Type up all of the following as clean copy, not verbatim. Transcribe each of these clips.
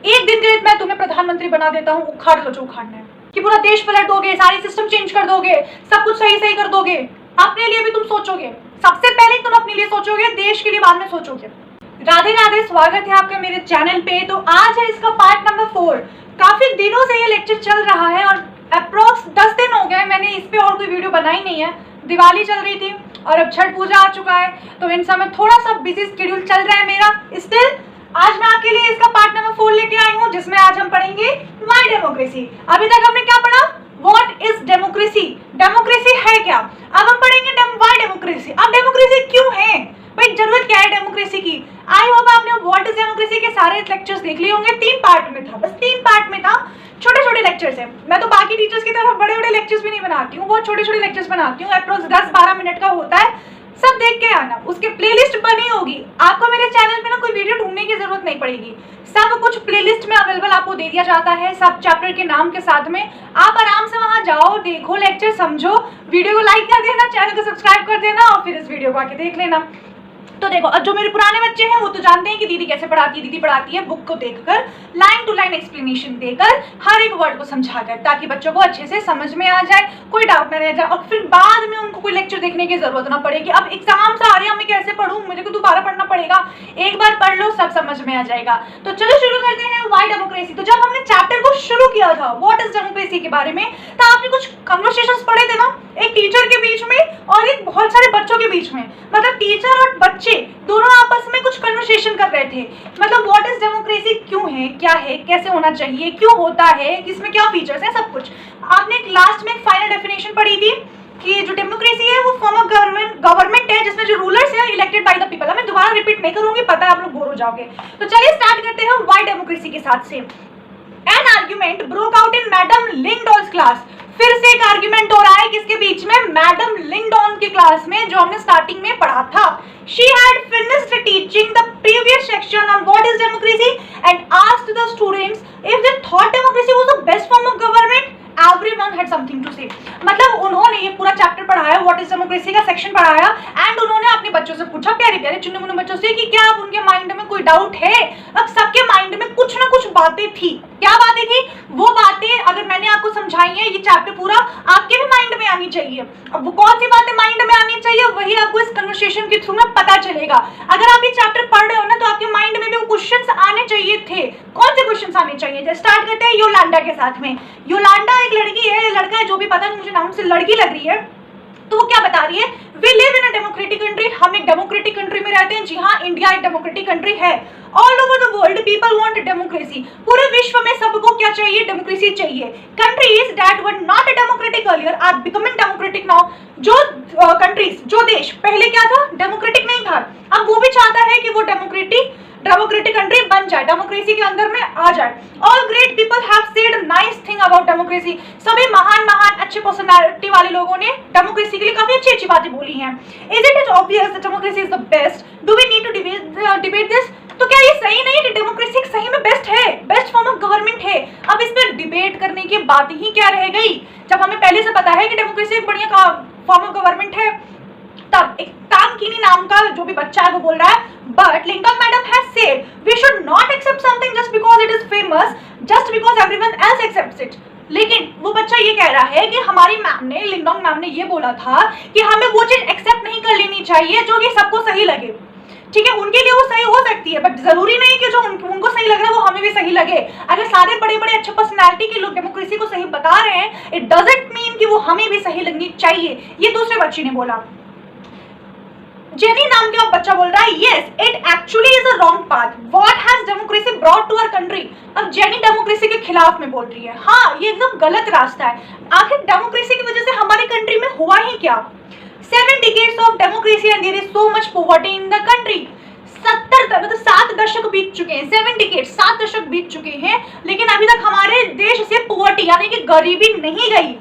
एक दिन के लिए मैं तुम्हें प्रधानमंत्री बना देता हूँ, उखाड़ लो जो उखाड़ना है, कि पूरा देश पलट दोगे, सारी सिस्टम चेंज कर दोगे, सब कुछ सही सही कर दोगे। अपने लिए भी तुम सोचोगे, सबसे पहले तुम अपने लिए सोचोगे, देश के लिए बाद में सोचोगे। राधे राधे, स्वागत है आपका मेरे चैनल पे। तो आज है इसका पार्ट नंबर 4। काफी दिनों से ये लेक्चर चल रहा है और अप्रोक्स 10 दिन हो गए मैंने इस पे और कोई वीडियो बनाई नहीं है। दिवाली चल रही थी और अब छठ पूजा आ चुका है, तो इन समय थोड़ा सा बिजी शेड्यूल चल रहा है मेरा। स्टिल आज मैं आपके लिए इसका पार्ट नंबर 4 लेके आई हूँ, जिसमें आज हम पढ़ेंगे व्हाई डेमोक्रेसी। अभी तक हमने क्या पढ़ा? व्हाट इज डेमोक्रेसी, डेमोक्रेसी है क्या। अब हम पढ़ेंगे व्हाई डेमोक्रेसी। अब डेमोक्रेसी क्यों है भाई, जरूरत क्या है डेमोक्रेसी की। आई होप आपने व्हाट इज डेमोक्रेसी के सारे लेक्चर्स देख लिए होंगे। 3 पार्ट में था, बस 3 पार्ट में था, छोटे छोटे लेक्चर्स हैं। मैं तो बाकी टीचर्स की तरह बड़े बड़े लेक्चर्स भी नहीं बनाती हूँ, बहुत छोटे छोटे लेक्चर्स बनाती हूँ। अप्रोक्स 10-12 मिनट का होता है, सब देख के आना। उसके प्लेलिस्ट बनी होगी, आपको मेरे चैनल पे ना कोई वीडियो ढूंढने की जरूरत नहीं पड़ेगी, सब कुछ प्लेलिस्ट में अवेलेबल आपको दे दिया जाता है, सब चैप्टर के नाम के साथ में। आप आराम से वहां जाओ, देखो लेक्चर, समझो, वीडियो को लाइक कर देना, चैनल को सब्सक्राइब कर देना और फिर इस वीडियो को आके देख लेना। तो देखो, अब जो मेरे पुराने बच्चे हैं वो तो जानते हैं कि दीदी कैसे पढ़ाती है। दीदी पढ़ाती है बुक को देखकर, लाइन टू लाइन एक्सप्लेनेशन देकर, हर एक वर्ड को समझाकर, ताकि बच्चों को अच्छे से समझ में आ जाए, कोई डाउट ना रह जाए और फिर बाद में उनको कोई लेक्चर देखने की जरूरत ना पड़ेगी। अब एग्जाम से आ रहे हैं, मैं कैसे पढ़ूं, मुझे को दोबारा पढ़ना पड़ेगा। एक बार पढ़ लो, सब समझ में आ जाएगा। तो चलो शुरू करते हैं व्हाई डेमोक्रेसी। तो जब हमने चैप्टर को शुरू किया था व्हाट इज डेमोक्रेसी के बारे में, तो आपने कुछ कन्वर्सेशंस पढ़े थे ना, एक टीचर के बीच में और एक बहुत सारे बच्चों के बीच में। मतलब टीचर और बच्चे दोनों आपस में कुछ कन्वर्सेशन कर रहे थे। मतलब व्हाट इज डेमोक्रेसी क्यों है, क्या है, कैसे होना चाहिए, क्यों होता है, इसमें क्या फीचर्स हैं, सब कुछ। आपने लास्ट में एक फाइनल डेफिनेशन पढ़ी थी कि जो डेमोक्रेसी है वो फॉर्म ऑफ गवर्नमेंट है जिसमें जो रूलर्स है इलेक्टेड बाय द पीपल। मैं दोबारा रिपीट नहीं करूंगी, पता है आप लोग बोर हो जाओगे। तो चलिए स्टार्ट करते हैं व्हाई डेमोक्रेसी के साथ से। An argument broke out in madam Lyngdoh's class. फिर से एक आर्ग्यूमेंट हो रहा है किसके बीच में? मैडम लिंगडॉन की क्लास में, जो हमने स्टार्टिंग में पढ़ा था। She had finished teaching the previous section on what is democracy and asked the students if they thought democracy was the best form of government. Everyone had something to say. मतलब उन्होंने ये पूरा chapter पढ़ाया, what is democracy का section पढ़ाया, and उन्होंने अपने बच्चों से पूछा, प्यारे प्यारे चुन्नू मुन्नू बच्चों से, कि क्या अब उनके माइंड में कोई डाउट है। अब सबके माइंड में कुछ ना कुछ बातें थी। क्या बातें थी? वो बातें अगर मैंने आपको समझाई है, ये चैप्टर पूरा आपके भी माइंड में आनी चाहिए। अब वो कौन सी बातें माइंड में आनी चाहिए, वही आपको इस कन्वर्सेशन के थ्रू में पता चलेगा। अगर आप ये चैप्टर पढ़ रहे हो ना, तो आपके माइंड में भी वो क्वेश्चंस आने चाहिए थे। कौन से क्वेश्चंस आने चाहिए थे? स्टार्ट करते हैं योलांडा के साथ में। योलांडा एक लड़की है, लड़का है जो भी पता नहीं, मुझे नाम से लड़की लग रही है। तो वो क्या बता रही है? We live in a democratic country. हम एक डेमोक्रेटिक कंट्री में रहते हैं। जी हाँ, इंडिया एक डेमोक्रेटिक कंट्री है। All over the world people want democracy. पूरे विश्व में सबको क्या चाहिए? डेमोक्रेसी चाहिए। Countries that were not democratic earlier are becoming democratic now. जो कंट्रीज, जो देश पहले क्या था? डेमोक्रेटिक नहीं था, अब वो भी चाहता है कि वो डेमोक्रेटिक कंट्री बन जाए, डेमोक्रेसी के अंदर में आ जाए। All great people have said nice thing about democracy. सभी महान महान अच्छे पर्सनालिटी वाले लोगों ने डेमोक्रेसी के लिए काफी अच्छी अच्छी बातें बोली हैं। Is it obvious that democracy is the best? Do we need to debate this? तो क्या ये सही नहीं है? डेमोक्रेसी सही में बेस्ट है, बेस्ट फॉर्म ऑफ गवर्नमेंट है। अब इस पर डिबेट करने की बात ही क्या रह गई, जब हमें पहले से पता है कि डेमोक्रेसी एक बढ़िया फॉर्म ऑफ गवर्नमेंट है। तब एक तामकीनी नाम का जो भी बच्चा है वो बोल रहा है, but Lincoln madam has said we should not accept something just because it is famous, just because everyone else accepts it. लेकिन वो बच्चा ये कह रहा है कि हमारी मैम ने, लिंगडोंग मैम ने ये बोला था कि हमें वो चीज एक्सेप्ट नहीं कर लेनी चाहिए जो कि सबको सही लगे। ठीक है, उनके लिए वो सही हो सकती है, बट जरूरी नहीं कि जो उनको सही लग रहा है वो हमें भी सही लगे। अगर सारे बड़े बड़े अच्छे पर्सनालिटी के लोग डेमोक्रेसी को सही बता रहे हैं, इट डजंट मीन कि वो हमें भी सही लगनी चाहिए। ये दूसरे बच्चे ने बोला। जेनी नाम का बच्चा बोल रहा है, yes it actually is a wrong path, what has democracy brought to our country. अब जेनी डेमोक्रेसी के खिलाफ में बोल रही है, हाँ ये एकदम गलत रास्ता है। आखिर डेमोक्रेसी की वजह से हमारी कंट्री में हुआ ही क्या? 7 decades of democracy and there is so much poverty in the country. 7 दशक बीत चुके हैं, 7 decades, 7 दशक बीत चुके हैं, लेकिन अभी तक हमारे देश से पोवर्टी यानी कि गरीबी नहीं गई।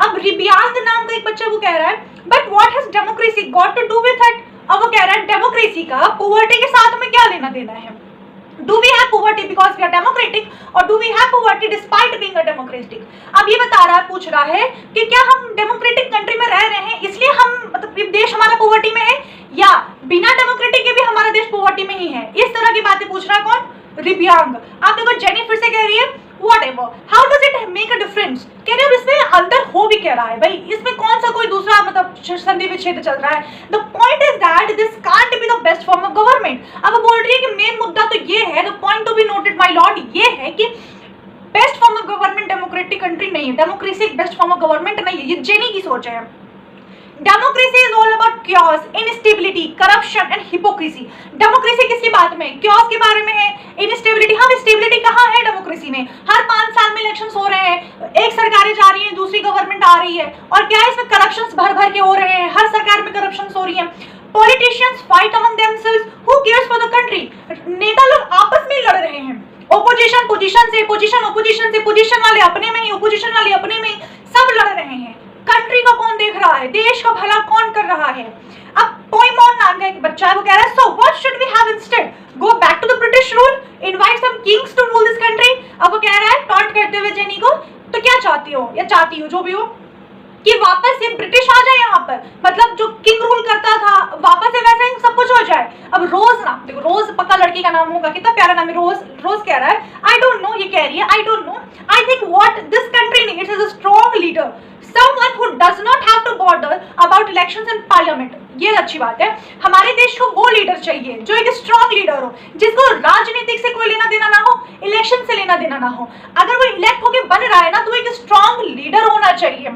अब रिबियांग नाम का एक बच्चा वो कह रहा है, but what has democracy got to do with it. अब वो कह रहा है डेमोक्रेसी का पोवर्टी के साथ में क्या लेना देना है? Do we have poverty because we are democratic और do we have poverty despite being a democratic. अब ये बता रहा है, पूछ रहा है कि क्या हम डेमोक्रेटिक कंट्री में रह रहे हैं इसलिए हम, मतलब देश हमारा पोवर्टी में है, या बिना डेमोक्रेटिक के भी हमारा देश पोवर्टी में ही है। इस तरह की बातें पूछ रहा है कौन? रिबियांग, आप देखो जेनी फिर से कह रही है whatever, how does it make a difference? कह रहे हो इसमें अंदर हो भी कह रहा है भाई, इसमें कौन सा कोई दूसरा मतलब संधि विच्छेद चल रहा है। The point is that this can't be the best form of government। अब बोल रही है कि मेन मुद्दा तो ये है, the point to be noted my lord, ये है कि best form of government democratic country नहीं है, डेमोक्रेसी एक बेस्ट फॉर्म ऑफ गवर्नमेंट नहीं है, ये जेनी की सोच है। Democracy is all about chaos, instability, corruption and hypocrisy. Democracy किसकी बात में, chaos के बारे में है, इनस्टेबिलिटी। हाँ, स्टेबिलिटी कहाँ है डेमोक्रेसी में? हर 5 साल में इलेक्शंस हो रहे हैं, एक सरकारें जा रही हैं, दूसरी गवर्नमेंट आ रही है, और क्या है इसमें करप्शंस भर भर के हो रहे हैं, हर सरकार में करप्शंस हो रही है। Politicians fight among themselves, who cares for the country. नेता लोग आपस में लड़ रहे हैं, ओपोजिशन पोजीशन से, पोजीशन ओपोजिशन से, पोजीशन वाले अपने में ही, ओपोजिशन वाले अपने में ही, सब लड़ रहे हैं। कंट्री को कौन देख रहा है, देश का भला कौन कर रहा है? अब पोइमॉन नाम का एक बच्चा है, वो कह रहा है so what should we have instead, go back to the British rule, invite some kings to rule this country. अब वो कह रहा है टॉन्ट करते हुए जेनी को, तो क्या चाहती हो या चाहती हो जो भी हो कि वापस ये ब्रिटिश आ जाए यहाँ पर, मतलब जो किंग रूल करता था वापस से वैसे ही सब कुछ हो जाए। अब रोज ना देखो, रोज पक्का लड़की का नाम होगा, कितना प्यारा नाम है रोज। रोज कह रहा है आई डोंट नो, ये कह रही है I don't know, I think what this country needs is a strong leader, someone who does not have to bother about elections and parliament। ये अच्छी बात है, हमारे देश को वो लीडर चाहिए जो एक स्ट्रॉन्ग लीडर हो, जिसको राजनीतिक से कोई लेना देना ना हो, इलेक्शन से लेना देना ना हो। अगर वो इलेक्ट होके बन रहा है ना, तो एक स्ट्रॉन्ग लीडर होना चाहिए।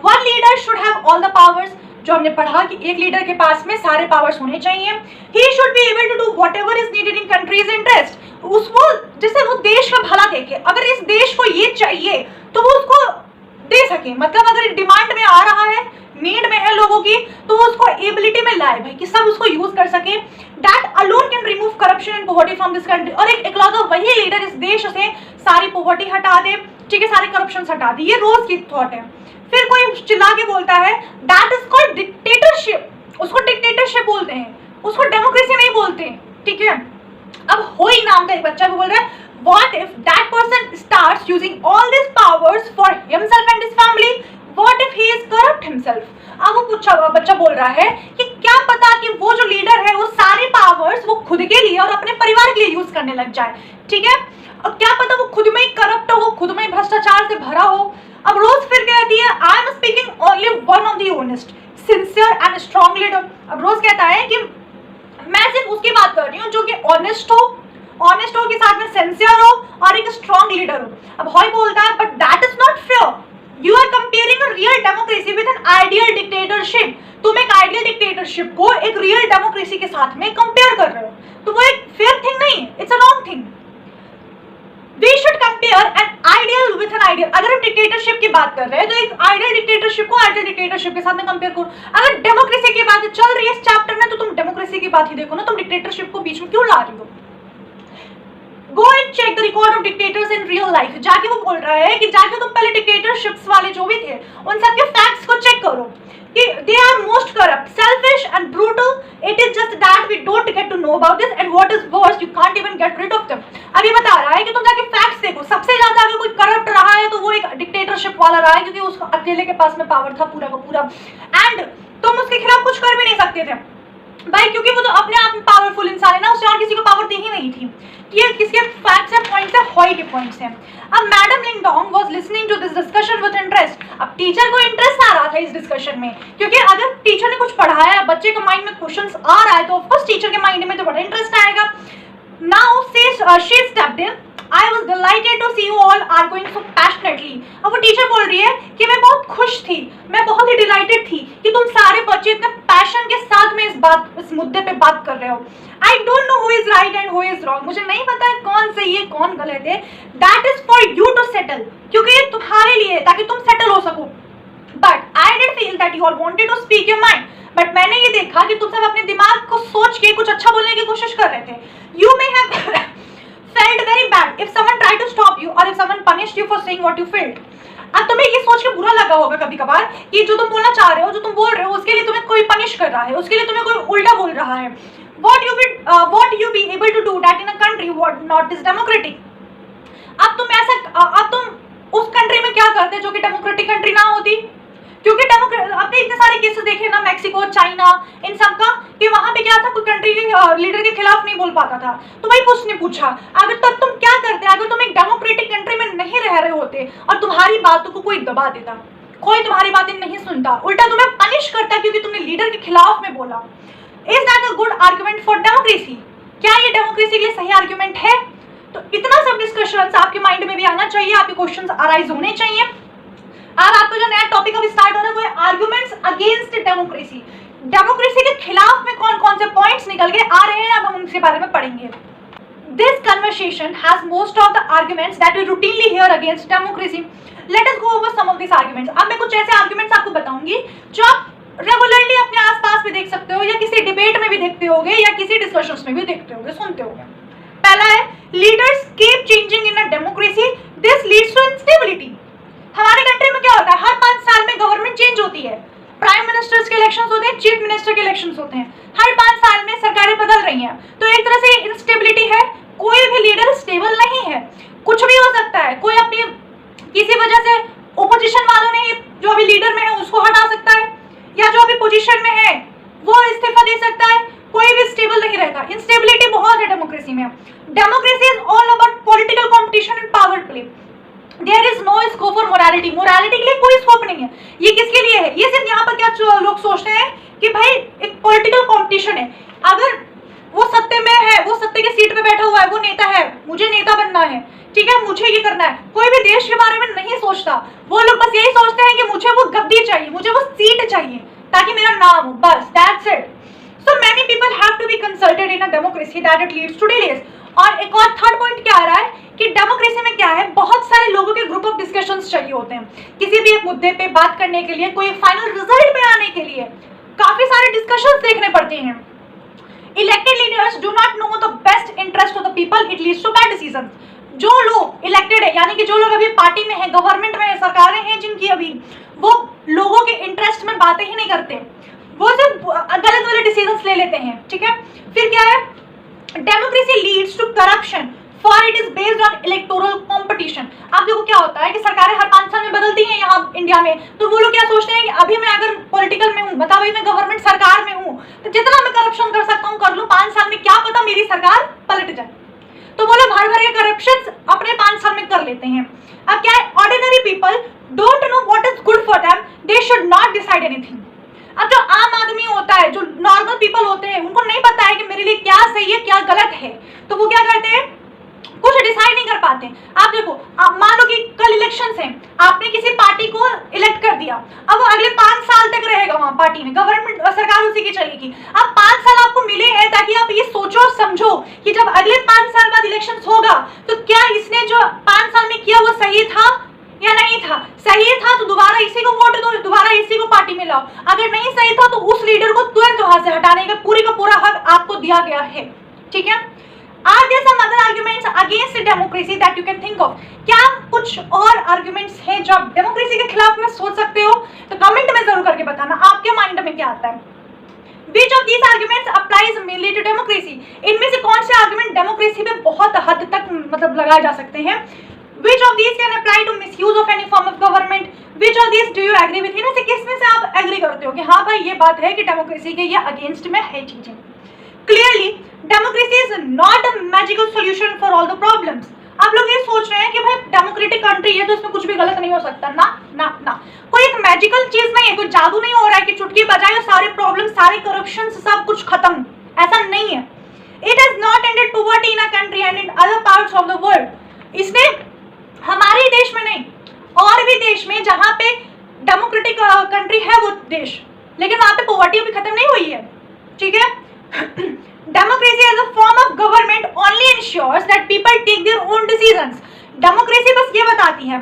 One leader should have all the powers, जो हमने पढ़ा कि एक लीडर के पास में सारे पावर्स होने चाहिए। He should be able to do whatever is needed in country's interest, उसको जिससे वो देश का भला देखे। अगर इस देश को ये चाहिए तो वो उसको दे सके, मतलब अगर डिमांड में आ रहा है, नीड में है लोगों की, तो वो उसको एबिलिटी में लाए भाई कि सब उसको यूज कर सके। That alone can remove corruption and poverty from this country. और एक इकलौता वही लीडर इस देश से सारी पॉवर्टी हटा दे, ठीक है, सारे करप्शन हटा दे। ये रोज की थॉट है। फिर कोई चिल्ला के बोलता है दैट इज कॉल्ड डिक्टेटरशिप, उसको डिक्टेटरशिप बोलते हैं, उसको डेमोक्रेसी नहीं बोलते, ठीक है। अब होई नाम का एक बच्चा भी बोल रहा है what if that person starts using all these powers for himself and his family, what if he is corrupt himself। अब वो बच्चा बोल रहा है कि क्या पता कि वो जो लीडर है वो सारे पावर्स वो खुद के लिए और अपने परिवार के लिए यूज करने लग जाए, ठीक है, और क्या पता वो खुद में ही करप्ट हो, खुद में ही भ्रष्टाचार से भरा हो। अब रोज फिर कहती है I am speaking only one of the honest, sincere and strong leader. अब रोज कहता है कि मैं सिर्फ उसकी बात कर रही हूँ जो कि ऑनेस्ट हो के साथ में सिंसियर हो और एक स्ट्रॉन्ग लीडर हो। अब हॉय बोलता है but that is not fair, you are comparing a real democracy with an ideal dictatorship. तुम एक आइडियल डिक्टेटरशिप को एक रियल डेमोक्रेसी के साथ में कंपेयर कर रहे हो, तो वो एक फेयर थिंग नहीं है, it's a wrong thing. We should compare an ideal with an ideal। अगर हम डिक्टेटरशिप की बात कर रहे हैं तो एक आइडियल डिक्टेटरशिप को आइडियल डिक्टेटरशिप के साथ में कंपेयर करो। अगर डेमोक्रेसी की बात चल रही है इस चैप्टर में तो तुम डेमोक्रेसी की बात ही देखो ना, तुम डिक्टेटरशिप को बीच में क्यों ला रही हो। Go and check the record of dictators in real life। जाके वो बोल रहा है कि जाके तुम पहले डिक्टेटरशिप्स वाले जो भी थे उन सबके फैक्ट्स को चेक करो कि they are most corrupt, selfish and brutal। It is just that we don't get to know about this and what is worse, you can't even get rid of them। अब ये बता रहा है कि तुम जाके फैक्ट्स देखो, सबसे ज्यादा अगर कोई करप्ट रहा है तो वो एक डिक्टेटरशिप वाला रहा है, क्योंकि उसको अकेले के पास में पावर था पूरा का पूरा, एंड तुम उसके खिलाफ कुछ कर भी नहीं सकते थे भाई, क्योंकि वो तो अपने आप में पावरफुल इंसान है ना, उसे और किसी को पावर दी ही नहीं थी। ये किसके फैक्ट्स हैं, पॉइंट्स हैं, हॉय के पॉइंट्स हैं। अब madam Lyngdoh was listening to this discussion with interest. अब टीचर को इंटरेस्ट आ रहा था इस डिस्कशन में, क्योंकि अगर टीचर ने कुछ पढ़ाया, बच्चे के माइंड में क्वेश्चंस आ रहा है तो ऑफ कोर्स टीचर के माइंड में तो बड़ा इंटरेस्ट आएगा। Now she stepped in, I was delighted to see you all arguing so passionately। अब वो टीचर बोल रही है कि मैं बहुत खुश थी, मैं बहुत ही डिलाइटेड थी कि तुम सारे बच्चे इतने पैशन के साथ में इस मुद्दे पे बात कर रहे हो। I don't know who is right and who is wrong। मुझे नहीं पता है कौन सही है कौन गलत है। That is for you to settle, क्योंकि ये तुम्हारे लिए है ताकि तुम सेटल हो सको। But I did feel that you all wanted to speak your mind। But मैंने ये देखा कि तुम सब अपने दिमाग को सोच के कुछ अच्छा बोलने की कोशिश कर रहे थे। You may have felt very bad if someone tried to stop you or if someone punished you for saying what you felt। अब तुम्हें ये सोच के बुरा लगा होगा कभी कभार कि जो तुम बोलना चाह रहे हो, जो तुम बोल रहे हो, उसके लिए तुम्हें कोई पनिश कर रहा है, उसके लिए तुम्हें कोई उल्टा बोल रहा है। What you be able to do that in a country what not is democratic। अब तुम उस कंट्री में क्या करते जो कि डेमोक्रेटिक कंट्री ना होती, क्योंकि आपने इतने सारे केसेस देखे ना, मैक्सिको, चाइना, इन सब का, कि वहां पे क्या था, कोई कंट्री के लीडर के खिलाफ नहीं बोल पाता था, तो वही कुछ ने पूछा अगर तब तुम क्या करते, अगर तुम एक डेमोक्रेटिक कंट्री में नहीं रह रहे होते और तुम्हारी बातों को कोई दबा देता, कोई तुम्हारी बातें नहीं सुनता, उल्टा तुम्हें पनिश करता क्योंकि तुमने लीडर के खिलाफ में बोला। Is that a good argument for democracy? क्या ये डेमोक्रेसी के लिए सही आर्गुमेंट है? तो इतना सब डिस्कशंस आपके माइंड में भी आना चाहिए, आपके क्वेश्चंस अराइज होने चाहिए। अब आपका जो नया टॉपिक अभी स्टार्ट हो रहा है वो है आर्गुमेंट्स अगेंस्ट डेमोक्रेसी। डेमोक्रेसी के खिलाफ में कौन कौन से पॉइंट्स निकल के आ रहे हैं, अब हम उनके बारे में पढ़ेंगे। This conversation has most of the arguments that we routinely hear against democracy. Let us go over some of these arguments. अब मैं कुछ ऐसे arguments आपको बताऊंगी जो आप रेगुलरली अपने आसपास भी देख सकते हो, या किसी डिबेट में भी देखते होगे, या किसी डिस्कशंस में भी देखते होगे, सुनते होगे। पहला है leaders keep changing in a democracy, this leads to instability. हमारे कंट्री में क्या होता है, हर 5 साल में गवर्नमेंट चेंज होती है, प्राइम मिनिस्टर्स के इलेक्शंस होते हैं, चीफ मिनिस्टर के इलेक्शंस होते हैं, हर 5 साल में सरकारें बदल रही हैं, तो एक तरह से इंस्टेबिलिटी है, कोई भी लीडर स्टेबल नहीं है, कुछ भी हो सकता है, कोई अपनी किसी वजह से ओपोजिशन वालों ने जो अभी लीडर में है उसको हटा सकता है, या जो अभी पोजीशन में है वो इस्तीफा दे सकता है, कोई भी स्टेबल नहीं रहता। इंस्टेबिलिटी बहुत है डेमोक्रेसी में। Democracy is all about political competition and power play. There is no scope for morality. Morality के लिए कोई स्कोप नहीं है। ये किसके लिए है? ये सिर्फ यहाँ पर क्या लोग सोचते हैं कि भाई एक पॉलिटिकल कंपटीशन है, अगर वो सत्ते में है, वो सत्ते के सीट पे बैठा हुआ है, वो नेता है, मुझे नेता बनना है, ठीक है, मुझे ये करना है। कोई भी देश के बारे में नहीं सोचता, वो लोग बस यही सोचते हैं कि मुझे वो गद्दी चाहिए, मुझे वो सीट चाहिए ताकि मेरा नाम हो, बस that's it. So many people have to be consulted in a democracy that it leads to delays. और एक और थर्ड पॉइंट क्या आ रहा है कि डेमोक्रेसी में क्या है, बहुत सारे लोगों के ग्रुप ऑफ डिस्कशंस चाहिए होते हैं किसी भी एक मुद्दे पे बात करने के लिए, कोई फाइनल रिजल्ट पे आने के लिए काफी सारे डिस्कशंस देखने पड़ते हैं। Elected leaders do not know the best interest of the people, it leads to bad decisions. जो लोग इलेक्टेड है, यानी कि जो लोग अभी पार्टी में है, गवर्नमेंट में है, सरकारें हैं जिनकी, अभी वो लोगों के इंटरेस्ट में बातें ही नहीं करते, वो सिर्फ गलत वाले डिसीजंस ले लेते हैं, ठीक है। फिर क्या है, democracy leads to corruption for it is based on electoral competition. अब देखो क्या होता है कि सरकारें हर 5 साल में बदलती हैं यहाँ इंडिया में, तो वो लोग क्या सोचते हैं कि अभी मैं अगर पॉलिटिकल में हूँ, बता भाई मैं गवर्नमेंट सरकार में हूँ, तो जितना मैं करप्शन कर सकता हूँ कर लूँ, 5 साल में क्या पता मेरी सरकार पलट जाए। तो वो लोग भर भर के करप्शन अपने 5 साल में कर लेते हैं। अब क्या है, ordinary people don't know what is good for them, they should not decide anything. अब जो आम आदमी होता है, जो नॉर्मल पीपल होते हैं, उनको नहीं पता है कि मेरे लिए क्या सही है क्या गलत है, तो वो क्या करते हैं, कुछ डिसाइड नहीं कर पाते। आप देखो, आप मान लो कि कल इलेक्शंस हैं, आपने किसी पार्टी को इलेक्ट कर दिया, अब वो अगले 5 साल तक रहेगा वहां पार्टी में, गवर्नमेंट सरकार उसी की चलेगी। अब 5 साल आपको मिले हैं ताकि आप ये सोचो और समझो कि जब अगले 5 साल बाद इलेक्शंस होगा तो क्या इसने जो 5 साल में किया वो सही था या नहीं था। सही था तो दोबारा इसी को वोट दो, दोबारा इसी को पार्टी में लाओ। अगर नहीं सही था तो उस लीडर को तुरंत वहां से हटाने का पूरा हक आपको दिया गया है, ठीक है। Are there some other arguments against democracy that you can think of? क्या कुछ और arguments हैं जो आप डेमोक्रेसी के खिलाफ में सोच सकते हो? तो कमेंट में जरूर करके बताना आपके माइंड में क्या आता है। Which of these arguments applies mainly to democracy? इनमें से कौन से आर्ग्यूमेंट डेमोक्रेसी पे बहुत हद तक मतलब लगाए जा सकते हैं? Which of these can apply to misuse of any form of government? Which of these do you agree with? इनमें से किस में से आप एग्री करते हो कि हाँ भाई ये बात है कि डेमोक्रेसी के ये अगेंस्ट में है चीजें। Clearly, democracy is not a magical solution for all the problems. आप लोग ये सोच रहे हैं कि भाई डेमोक्रेटिक कंट्री है तो इसमें कुछ भी गलत नहीं हो सकता, ना ना ना, कोई एक मैजिकल चीज नहीं है, कोई जादू नहीं हो रहा है कि चुटकी बजाए सारे प्रॉब्लम, सारे करप्शन, सब कुछ खत्म, ऐसा नहीं है। It has not ended poverty in a country and in other parts of the world. इसने हमारे ही देश में नहीं, और भी देश में जहाँ पे डेमोक्रेटिक कंट्री है वो देश, लेकिन वहाँ पे पॉवर्टी अभी खत्म नहीं हुई है, ठीक है। Democracy as a form of government only ensures that people take their own decisions. Democracy बस ये बताती है,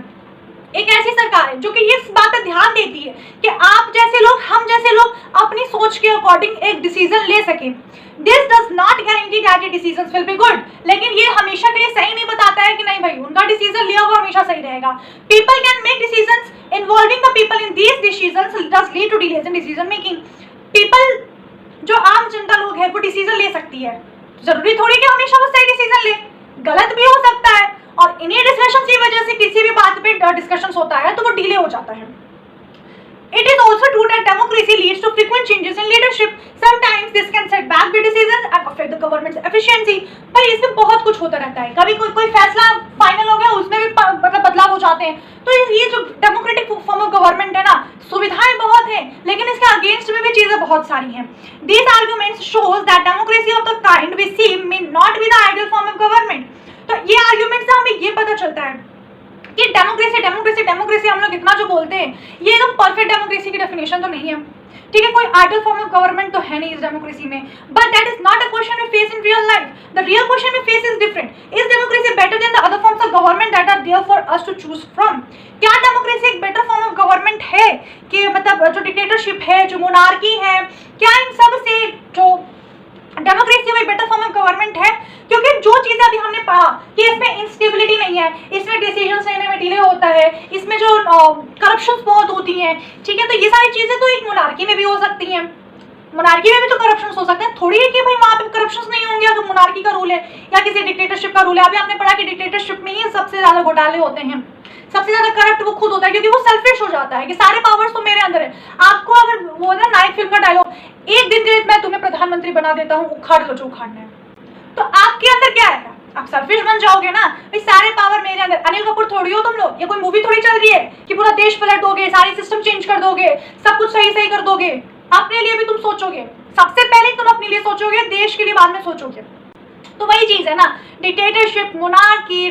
एक ऐसी सरकार है जो कि इस बात पर ध्यान देती है कि आप जैसे लोग, हम जैसे लोग अपनी सोच के अकॉर्डिंग एक डिसीजन ले सके। This does not guarantee that your decisions will be good. लेकिन ये हमेशा के लिए सही नहीं बताता है कि नहीं भाई उनका डिसीजन लिया हुआ हमेशा सही रहेगा। People can make decisions involving the people in these decisions does lead to delays in decision making. People जो आम जनता लोग है वो डिसीजन ले सकती है, जरूरी थोड़ी कि हमेशा वो सही डिसीजन ले, गलत भी हो सकता है, और इन्हीं डिस्कशन की वजह से किसी भी बात पे डिस्कशन होता है तो वो डिले हो जाता है। It is also true that democracy leads to frequent changes in leadership. Sometimes this can set back the decisions and affect the government's efficiency. पर इसमें बहुत कुछ होता रहता है, कभी कोई फैसला फाइनल हो गया उसमें भी मतलब बदलाव हो जाते हैं। तो ये जो डेमोक्रेटिक फॉर्म ऑफ गवर्नमेंट है ना, सुविधाएं बहुत हैं लेकिन इसके अगेंस्ट में भी चीजें बहुत सारी हैं। These arguments shows that democracy of the kind we see may not be the ideal form of government. तो ये आर्ग्यूमेंट से हमें ये पता चलता है कि डेमोक्रेसी हम लोग इतना जो बोलते हैं, ये एकदम परफेक्ट डेमोक्रेसी की डेफिनेशन तो नहीं है, ठीक है। कोई आइडियल फॉर्म ऑफ गवर्नमेंट तो है नहीं इस डेमोक्रेसी में, but that is not a question we face in real life. The real question we face is different. Is democracy better than the other forms of government that are there for us to choose from? क्या democracy एक better form of government है कि मतलब जो dictatorship है, जो monarchy है, क्या इन सब से जो डेमोक्रेसी में बेटर फॉर्म ऑफ गवर्नमेंट है? क्योंकि जो चीजें अभी हमने पढ़ा कि इसमें इंस्टेबिलिटी नहीं है, इसमें डिसीजंस लेने में डिले होता है, इसमें जो करप्शंस बहुत होती हैं, ठीक है, तो ये सारी चीजें तो एक मोनार्की में भी हो सकती हैं। मोनार्की में भी तो करप्शंस हो सकते हैं, थोड़ी है कि भाई वहां पे करप्शंस नहीं होंगे अगर मोनार्की का रूल है या किसी डिक्टेटरशिप का रूल है। अभी आपने पढ़ा कि डिक्टेटरशिप में ही सबसे ज्यादा घोटाले होते हैं, सबसे ज्यादा करप्ट वो खुद होता है क्योंकि वो सेल्फिश हो जाता है कि सारे पावर्स तो मेरे अंदर है। आपको अगर वो ना नायक फिल्म का डायलॉग, एक दिन के मैं तुम्हें प्रधानमंत्री बना देता हूँ, उखाड़ लो जो उखाड़ना है, तो आपके अंदर क्या आएगा? आप सेल्फिश बन जाओगे ना, भाई सारे पावर मेरे अंदर। अनिल कपूर थोड़ी हो तुम लोग, ये कोई मूवी थोड़ी चल रही है कि पूरा देश पलट दोगे, सारी सिस्टम चेंज कर दोगे, सब कुछ सही कर दोगे। अपने लिए भी तुम सोचोगे, सबसे पहले तुम अपने लिए सोचोगे, देश के लिए बाद में सोचोगे। तो वही चीज है ना, dictatorship, monarchy,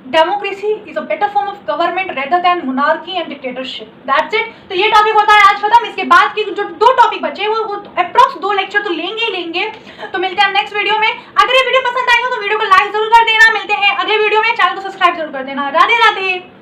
democracy is a better form of government rather than monarchy and dictatorship. That's it. तो ये टॉपिक होता है आज खत्म। इसके बाद की जो 2 टॉपिक बचे वो अप्रॉक्स 2 लेक्चर तो लेंगे। तो मिलते हैं नेक्स्ट वीडियो में। अगर ये वीडियो पसंद आई हो तो वीडियो को लाइक जरूर कर देना। मिलते हैं अगले वीडियो में, चैनल को सब्सक्राइब जरूर कर देना। राधे राधे।